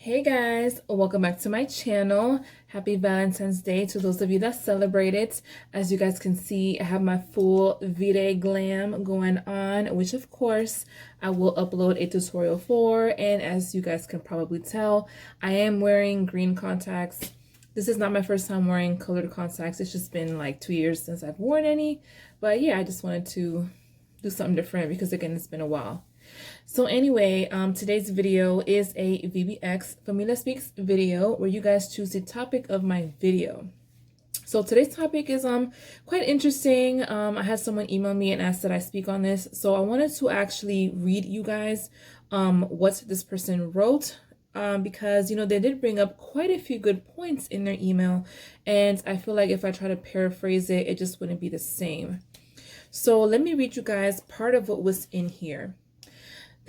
Hey guys, welcome back to my channel. Happy Valentine's Day to those of you that celebrate it. As you guys can see, I have my full V-Day glam going on, which of course I will upload a tutorial for. And as you guys can probably tell, I am wearing green contacts. This is not my first time wearing colored contacts. It's just been like 2 years since I've worn any. But yeah, I just wanted to do something different because again, it's been a while. So anyway, today's video is a VBX Familia Speaks video where you guys choose the topic of my video. So today's topic is quite interesting. I had someone email me and ask that I speak on this. So I wanted to actually read you guys what this person wrote. Because they did bring up quite a few good points in their email, and I feel like if I try to paraphrase it, it just wouldn't be the same. So let me read you guys part of what was in here.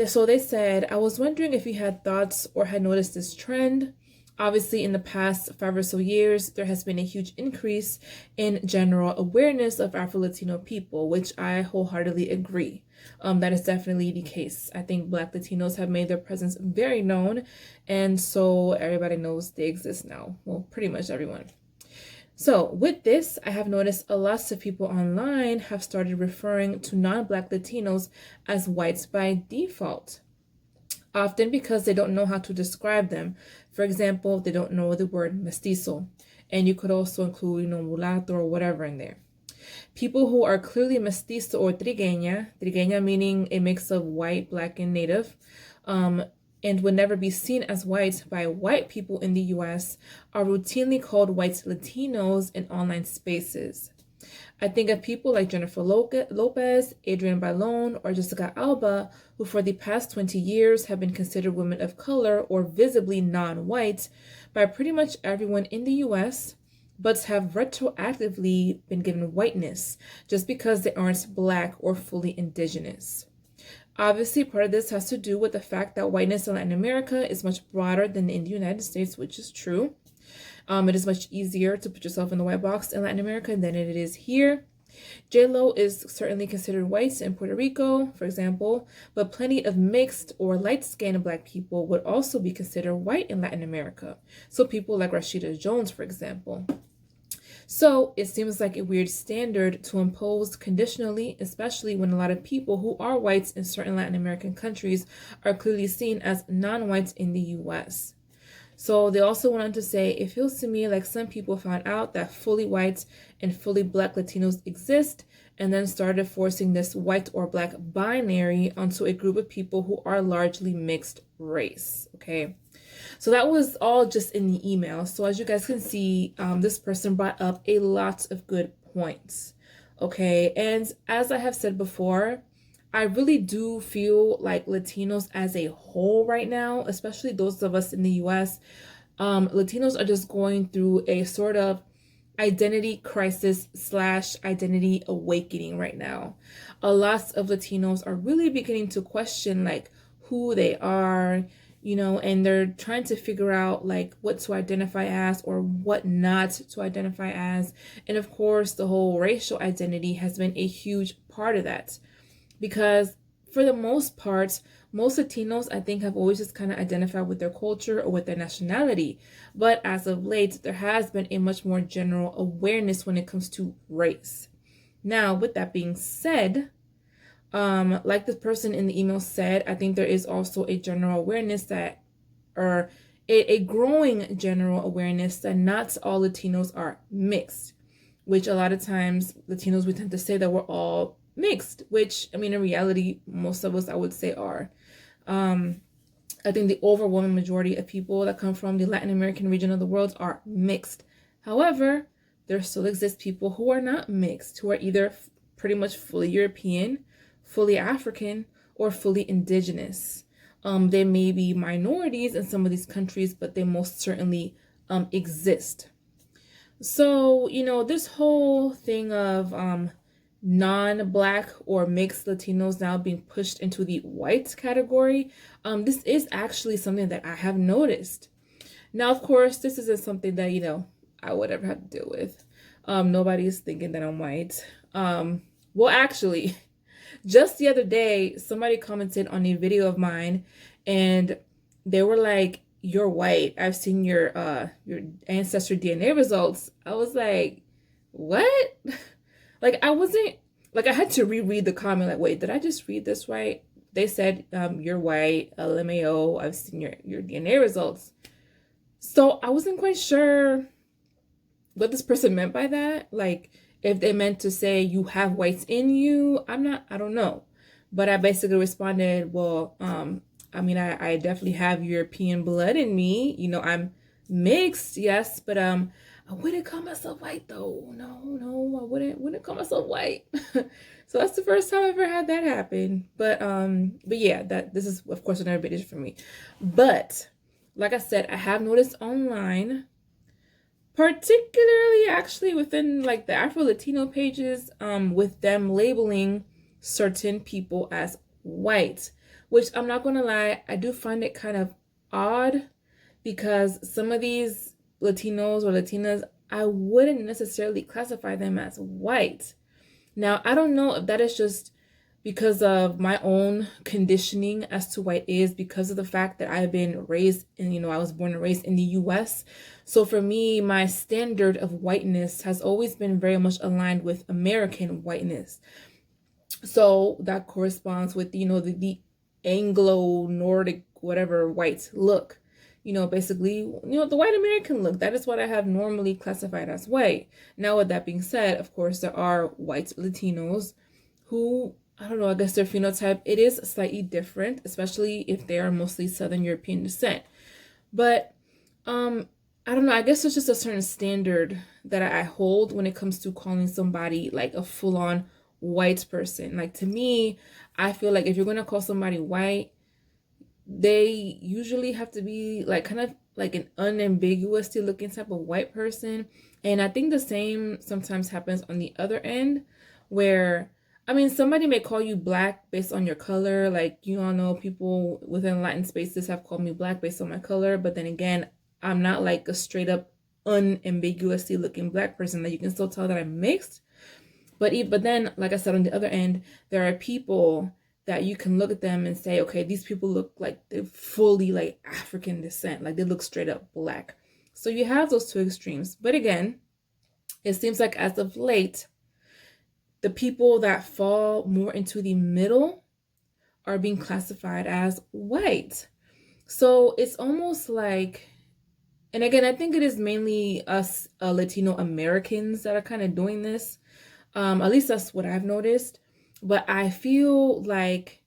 So they said, I was wondering if you had thoughts or had noticed this trend. Obviously, in the past 5 or so years, there has been a huge increase in general awareness of Afro-Latino people, which I wholeheartedly agree. That is definitely the case. I think Black Latinos have made their presence very known, and so everybody knows they exist now. Well, pretty much everyone. So with this, I have noticed a lot of people online have started referring to non-Black Latinos as whites by default, often because they don't know how to describe them. For example, they don't know the word mestizo, and you could also include, mulatto or whatever in there. People who are clearly mestizo or trigueña meaning a mix of white, black, and native, and would never be seen as white by white people in the US, are routinely called white Latinos in online spaces. I think of people like Jennifer Lopez, Adrienne Bailon, or Jessica Alba, who for the past 20 years have been considered women of color or visibly non-white by pretty much everyone in the US, but have retroactively been given whiteness just because they aren't Black or fully indigenous. Obviously, part of this has to do with the fact that whiteness in Latin America is much broader than in the United States, which is true. It is much easier to put yourself in the white box in Latin America than it is here. J-Lo is certainly considered white in Puerto Rico, for example, but plenty of mixed or light-skinned Black people would also be considered white in Latin America. So people like Rashida Jones, for example. So it seems like a weird standard to impose conditionally, especially when a lot of people who are whites in certain Latin American countries are clearly seen as non-whites in the US. So they also went on to say, it feels to me like some people found out that fully white and fully Black Latinos exist and then started forcing this white or Black binary onto a group of people who are largely mixed race, okay? So that was all just in the email. So as you guys can see, this person brought up a lot of good points. Okay, and as I have said before, I really do feel like Latinos as a whole right now, especially those of us in the US, Latinos are just going through a sort of identity crisis / identity awakening right now. A lot of Latinos are really beginning to question like who they are, and they're trying to figure out like what to identify as or what not to identify as. And of course, the whole racial identity has been a huge part of that, because for the most part, most Latinos, I think, have always just kind of identified with their culture or with their nationality. But as of late, there has been a much more general awareness when it comes to race. Now, with that being said, like the person in the email said, I think there is also a general awareness that, or a growing general awareness that not all Latinos are mixed, which a lot of times Latinos, we tend to say that we're all mixed, which, I mean, in reality, most of us, I would say, are. I think the overwhelming majority of people that come from the Latin American region of the world are mixed. However, there still exist people who are not mixed, who are either pretty much fully European, fully African, or fully indigenous. They may be minorities in some of these countries, but they most certainly exist. So, this whole thing of non-Black or mixed Latinos now being pushed into the white category, this is actually something that I have noticed. Now, of course, this isn't something that, I would ever have to deal with. Nobody's thinking that I'm white. Well, actually, just the other day, somebody commented on a video of mine and they were like, you're white. I've seen your ancestor DNA results. I was like, what? Like I wasn't like I had to reread the comment. Like, wait, did I just read this right? They said, you're white, LMAO. I've seen your DNA results. So I wasn't quite sure what this person meant by that. Like, if they meant to say you have whites in you, I don't know. But I basically responded, well, I mean, I definitely have European blood in me. You know, I'm mixed, yes, but I wouldn't call myself white though. No, I wouldn't call myself white. So that's the first time I've ever had that happen. But yeah, this is of course another big issue for me. But like I said, I have noticed online, particularly actually within like the Afro-Latino pages, with them labeling certain people as white, which I'm not gonna lie, I do find it kind of odd, because some of these Latinos or Latinas, I wouldn't necessarily classify them as white. Now, I don't know if that is just because of my own conditioning as to what it is, because of the fact that I've been raised in, I was born and raised in the US. So for me, my standard of whiteness has always been very much aligned with American whiteness. So that corresponds with, the Anglo-Nordic, whatever, white look. Basically, the white American look. That is what I have normally classified as white. Now, with that being said, of course, there are white Latinos who, I don't know, I guess their phenotype, it is slightly different, especially if they are mostly Southern European descent. But, I don't know, I guess there's just a certain standard that I hold when it comes to calling somebody like a full-on white person. Like, to me, I feel like if you're going to call somebody white, they usually have to be like kind of like an unambiguously looking type of white person. And I think the same sometimes happens on the other end, where, I mean, somebody may call you black based on your color. Like, you all know, people within Latin spaces have called me black based on my color. But then again, I'm not like a straight up unambiguously looking black person. That you can still tell that I'm mixed. But then, like I said, on the other end, there are people that you can look at them and say, okay, these people look like they're fully like African descent. Like, they look straight up black. So you have those two extremes. But again, it seems like as of late, the people that fall more into the middle are being classified as white. So it's almost like, and again, I think it is mainly us Latino Americans that are kind of doing this. At least that's what I've noticed. But I feel like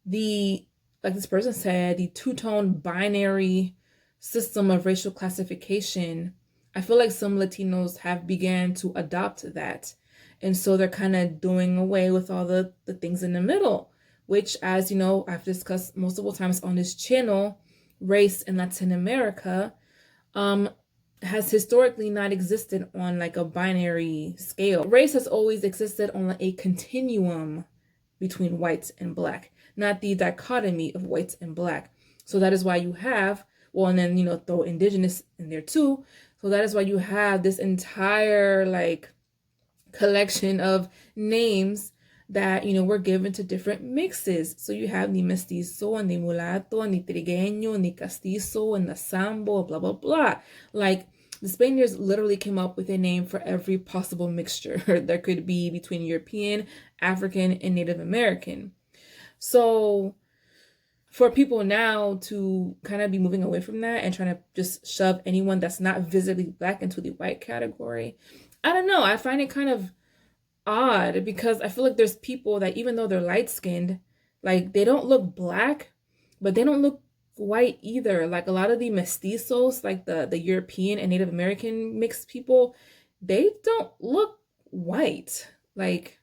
like this person said, the two-tone binary system of racial classification, I feel like some Latinos have began to adopt that. And so they're kind of doing away with all the things in the middle, which, as you know, I've discussed multiple times on this channel, race in Latin America, has historically not existed on like a binary scale. Race has always existed on like a continuum between whites and black, not the dichotomy of whites and black. So that is why you have, well, and then, throw indigenous in there too. So that is why you have this entire like collection of names that, were given to different mixes. So you have the mestizo and the mulatto and the trigueño and the castizo and the sambo, blah, blah, blah. Like, the Spaniards literally came up with a name for every possible mixture there could be between European, African, and Native American. So for people now to kind of be moving away from that and trying to just shove anyone that's not visibly black into the white category, I don't know. I find it kind of odd, because I feel like there's people that, even though they're light-skinned, like, they don't look black, but they don't look white either. Like, a lot of the mestizos, like the European and Native American mixed people, they don't look white. Like,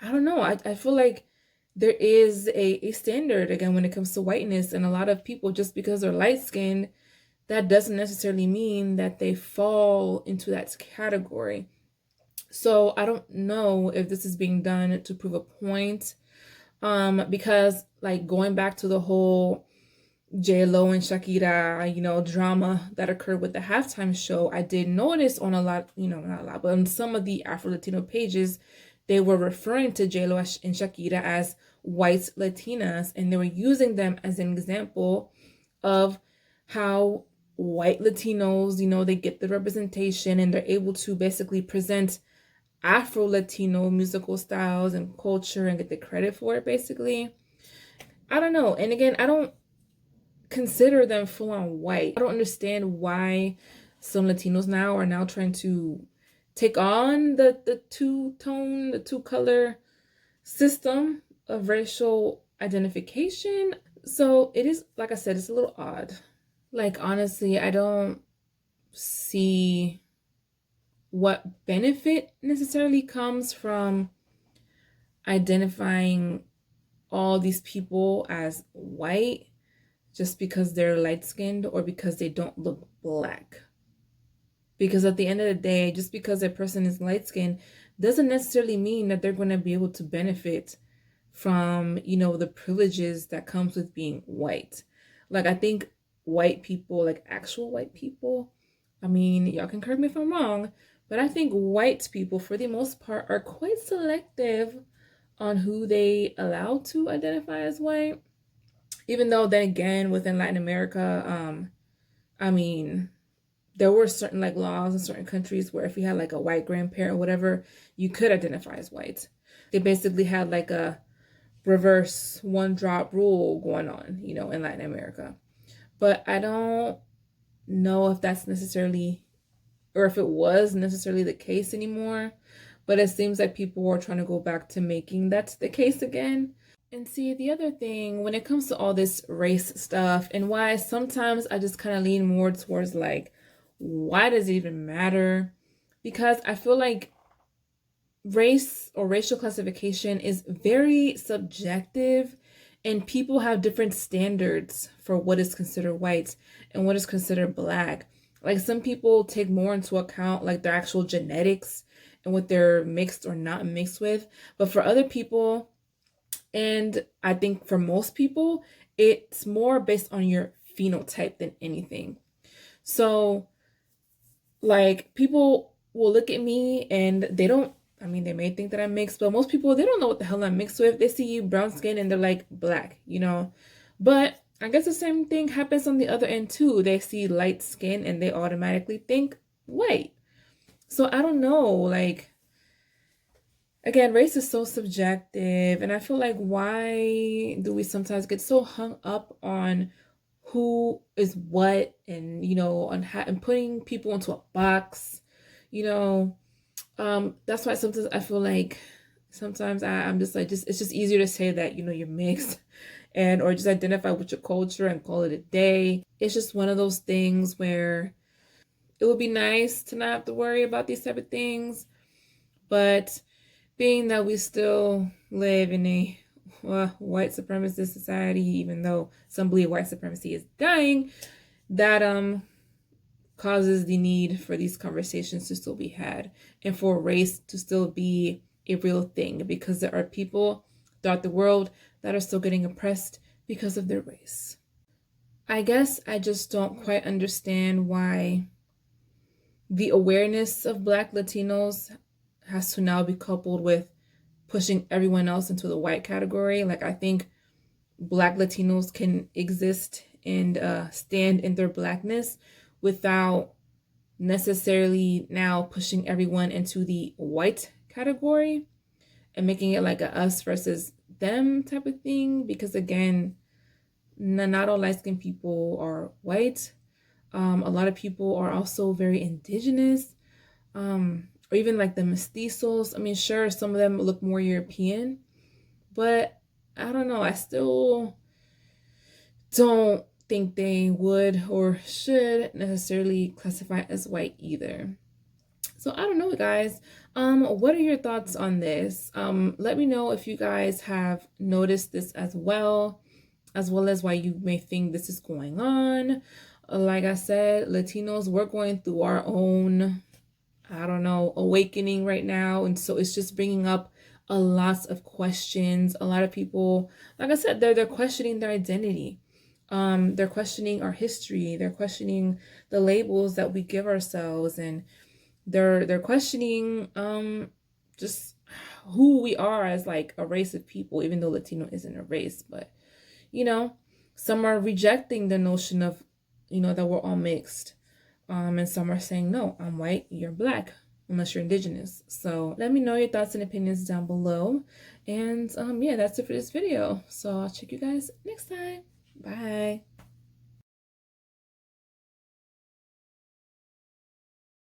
I don't know. I feel like there is a standard, again, when it comes to whiteness, and a lot of people, just because they're light-skinned, that doesn't necessarily mean that they fall into that category. So I don't know if this is being done to prove a point, because, like, going back to the whole J-Lo and Shakira, drama that occurred with the halftime show, I did notice on a lot, not a lot, but on some of the Afro-Latino pages, they were referring to J-Lo and Shakira as white Latinas, and they were using them as an example of how white Latinos, you know, they get the representation and they're able to basically present Afro Latino musical styles and culture and get the credit for it, basically. I don't know. And again, I don't consider them full on white. I don't understand why some Latinos now are now trying to take on the two-tone, the two-color system of racial identification. So it is, like I said, it's a little odd. Like, honestly, I don't see what benefit necessarily comes from identifying all these people as white just because they're light skinned or because they don't look black. Because at the end of the day, just because a person is light skinned doesn't necessarily mean that they're going to be able to benefit from, you know, the privileges that comes with being white. Like, I think white people, like actual white people, I mean, y'all can correct me if I'm wrong, but I think white people, for the most part, are quite selective on who they allow to identify as white. Even though, then again, within Latin America, I mean, there were certain like laws in certain countries where if you had like a white grandparent or whatever, you could identify as white. They basically had like a reverse one drop rule going on, you know, in Latin America. But I don't know if that's necessarily, or if it was necessarily the case anymore. But it seems like people are trying to go back to making that the case again. And see, the other thing when it comes to all this race stuff and why sometimes I just kind of lean more towards like, why does it even matter? Because I feel like race or racial classification is very subjective and people have different standards for what is considered white and what is considered black. Like some people take more into account like their actual genetics and what they're mixed or not mixed with. But for other people, and I think for most people, it's more based on your phenotype than anything. So like people will look at me and they don't, I mean, they may think that I'm mixed, but most people, they don't know what the hell I'm mixed with. They see you brown skin and they're like black, you know? But I guess the same thing happens on the other end too. They see light skin and they automatically think white. So I don't know, like, again, race is so subjective. And I feel like why do we sometimes get so hung up on who is what and, you know, on how, and putting people into a box, you know? That's why sometimes I feel like sometimes I'm just like, it's just easier to say that, you know, you're mixed and, or just identify with your culture and call it a day. It's just one of those things where it would be nice to not have to worry about these type of things. But being that we still live in a white supremacist society, even though some believe white supremacy is dying, that, causes the need for these conversations to still be had and for race to still be a real thing because there are people throughout the world that are still getting oppressed because of their race. I guess I just don't quite understand why the awareness of Black Latinos has to now be coupled with pushing everyone else into the white category. Like, I think Black Latinos can exist and stand in their Blackness without necessarily now pushing everyone into the white category and making it like a us versus them type of thing. Because again, not all light-skinned people are white. A lot of people are also very indigenous, or even like the mestizos. I mean, sure, some of them look more European, but I don't know. I still don't think they would or should necessarily classify as white either. So I don't know, guys. What are your thoughts on this? Let me know if you guys have noticed this as well as why you may think this is going on. Like I said, Latinos, we're going through our own, I don't know, awakening right now. And so it's just bringing up a lot of questions. A lot of people, like I said, they're questioning their identity. They're questioning our history. They're questioning the labels that we give ourselves, and they're questioning just who we are as like a race of people, even though Latino isn't a race. But you know, some are rejecting the notion of you know, that we're all mixed. And some are saying, no, I'm white, you're black, unless you're indigenous. So let me know your thoughts and opinions down below. And yeah, that's it for this video. So I'll check you guys next time. Bye.